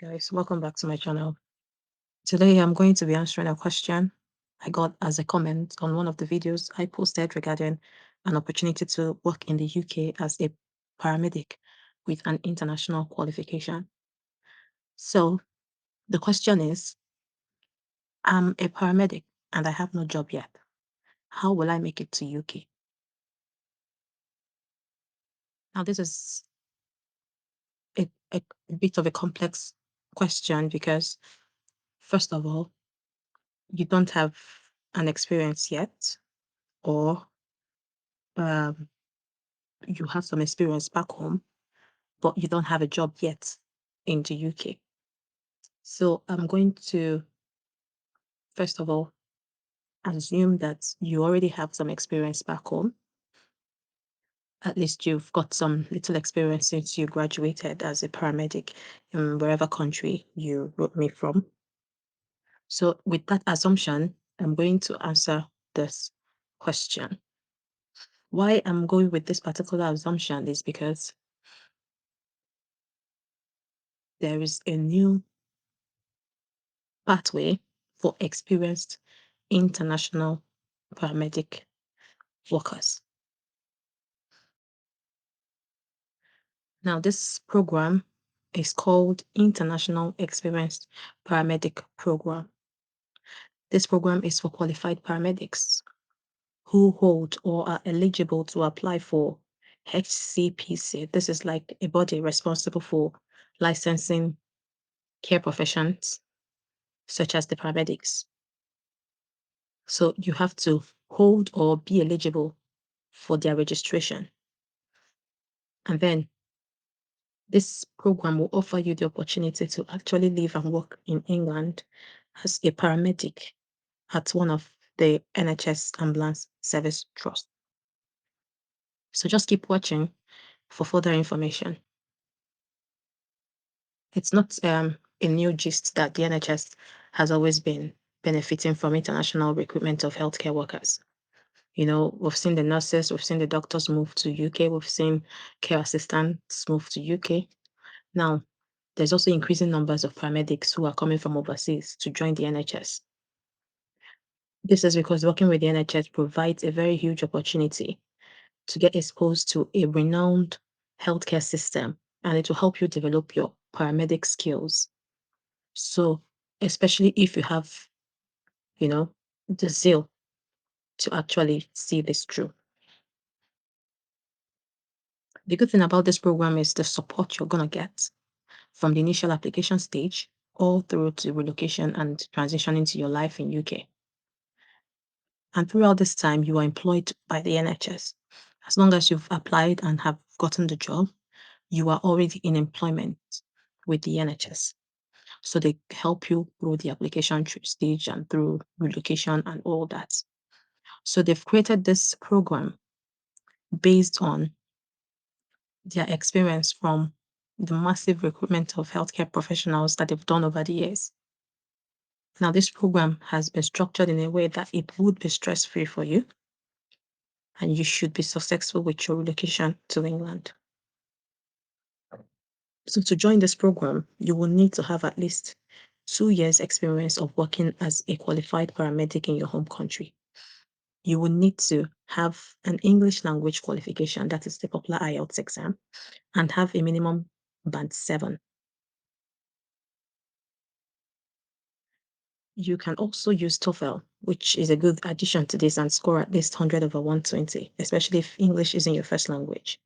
Guys, welcome back to my channel. Today I'm going to be answering a question I got as a comment on one of the videos I posted regarding an opportunity to work in the UK as a paramedic with an international qualification. So the question is, I'm a paramedic and I have no job yet. How will I make it to UK? Now this is a bit of a complex question because first of all, you don't have an experience yet, or um, you have some experience back home, but you don't have a job yet in the UK. So I'm going to, first of all, assume that you already have some experience back home. At least you've got some little experience since you graduated as a paramedic in wherever country you wrote me from. So with that assumption, I'm going to answer this question. Why I'm going with this particular assumption is because there is a new pathway for experienced international paramedic workers. Now, this program is called International Experienced Paramedic Program. This program is for qualified paramedics who hold or are eligible to apply for HCPC. This is like a body responsible for licensing care professions such as the paramedics. So you have to hold or be eligible for their registration. And then this program will offer you the opportunity to actually live and work in England as a paramedic at one of the NHS ambulance service trusts. So just keep watching for further information. It's not a new gist that the NHS has always been benefiting from international recruitment of healthcare workers. You know, we've seen the nurses, we've seen the doctors move to UK, we've seen care assistants move to UK. Now, there's also increasing numbers of paramedics who are coming from overseas to join the NHS. This is because working with the NHS provides a very huge opportunity to get exposed to a renowned healthcare system, and it will help you develop your paramedic skills. So, especially if you have, the zeal to actually see this through. The good thing about this program is the support you're going to get from the initial application stage all through to relocation and transition into your life in UK. And throughout this time, you are employed by the NHS. As long as you've applied and have gotten the job, you are already in employment with the NHS. So they help you through the application stage and through relocation and all that. So they've created this program based on their experience from the massive recruitment of healthcare professionals that they've done over the years. Now, this program has been structured in a way that it would be stress-free for you, and you should be successful with your relocation to England. So to join this program, you will need to have at least 2 years experience of working as a qualified paramedic in your home country. You will need to have an English language qualification, that is the popular IELTS exam, and have a minimum band 7. You can also use TOEFL, which is a good addition to this, and score at least 100 over 120, especially if English isn't your first language.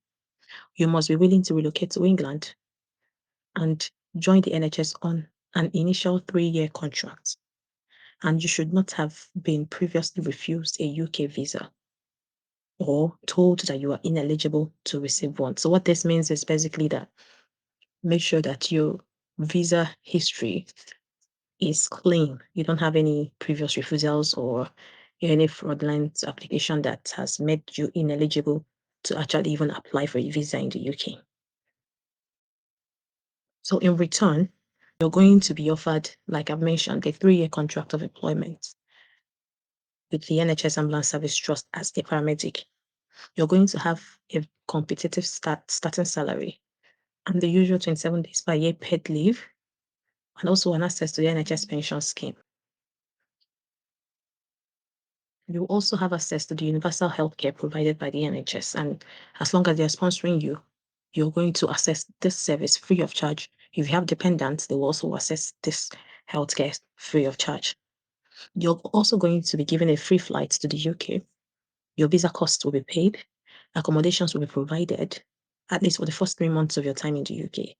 You must be willing to relocate to England and join the NHS on an initial 3-year contract. And you should not have been previously refused a UK visa or told that you are ineligible to receive one. So what this means is basically that make sure that your visa history is clean. You don't have any previous refusals or any fraudulent application that has made you ineligible to actually even apply for a visa in the UK. So in return, you're going to be offered, like I've mentioned, a 3-year contract of employment with the NHS Ambulance Service Trust as a paramedic. You're going to have a competitive starting salary and the usual 27 days per year paid leave. and also an access to the NHS pension scheme. You also have access to the universal healthcare provided by the NHS, and as long as they're sponsoring you, you're going to access this service free of charge. If you have dependents, they will also access this healthcare free of charge. You're also going to be given a free flight to the UK. Your visa costs will be paid. Accommodations will be provided, at least for the first 3 months of your time in the UK.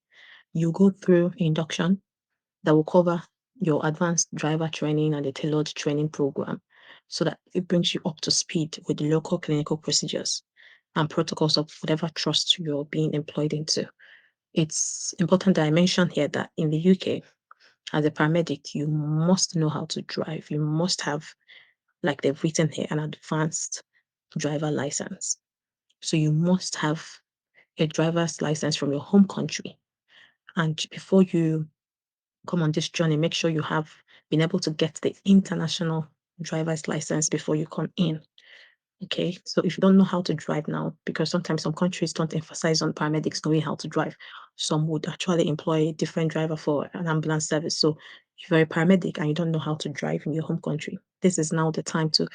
You go through induction that will cover your advanced driver training and the tailored training program so that it brings you up to speed with the local clinical procedures and protocols of whatever trust you're being employed into. It's important that I mention here that in the UK, as a paramedic, you must know how to drive. You must have, like they've written here, an advanced driver license. So you must have a driver's license from your home country. And before you come on this journey, make sure you have been able to get the international driver's license before you come in. Okay, so if you don't know how to drive now, because sometimes some countries don't emphasize on paramedics knowing how to drive, some would actually employ a different driver for an ambulance service. So if you're a paramedic and you don't know how to drive in your home country, this is now the time to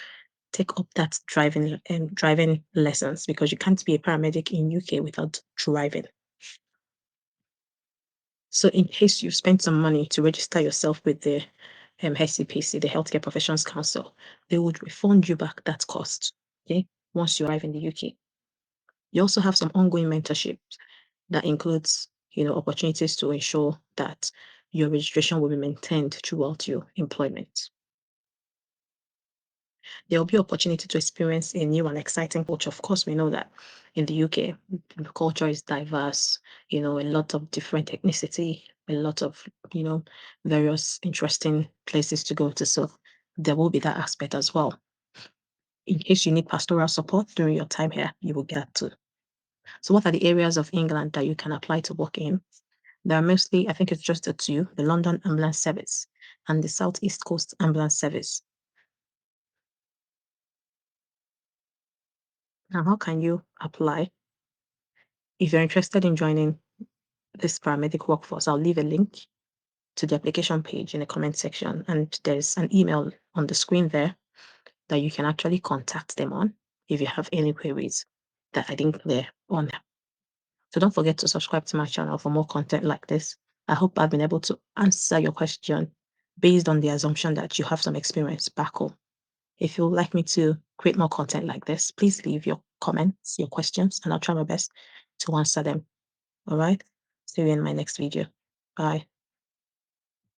take up that driving lessons, because you can't be a paramedic in UK without driving. So in case you spend some money to register yourself with the HCPC, the Healthcare Professions Council, they would refund you back that cost, okay, once you arrive in the UK. You also have some ongoing mentorship that includes, opportunities to ensure that your registration will be maintained throughout your employment. There will be opportunity to experience a new and exciting culture. Of course, we know that in the UK, the culture is diverse, a lot of different ethnicity, a lot of, various interesting places to go to. So there will be that aspect as well. In case you need pastoral support during your time here, you will get to. So what are the areas of England that you can apply to work in? There are mostly, I think it's just the two, the London Ambulance Service and the South East Coast Ambulance Service. Now, how can you apply? If you're interested in joining this paramedic workforce, I'll leave a link to the application page in the comment section, and there's an email on the screen there that you can actually contact them on if you have any queries that I didn't clear on. So don't forget to subscribe to my channel for more content like this. I hope I've been able to answer your question based on the assumption that you have some experience back home. If you would like me to create more content like this, please leave your comments, your questions, and I'll try my best to answer them. All right? See you in my next video. Bye.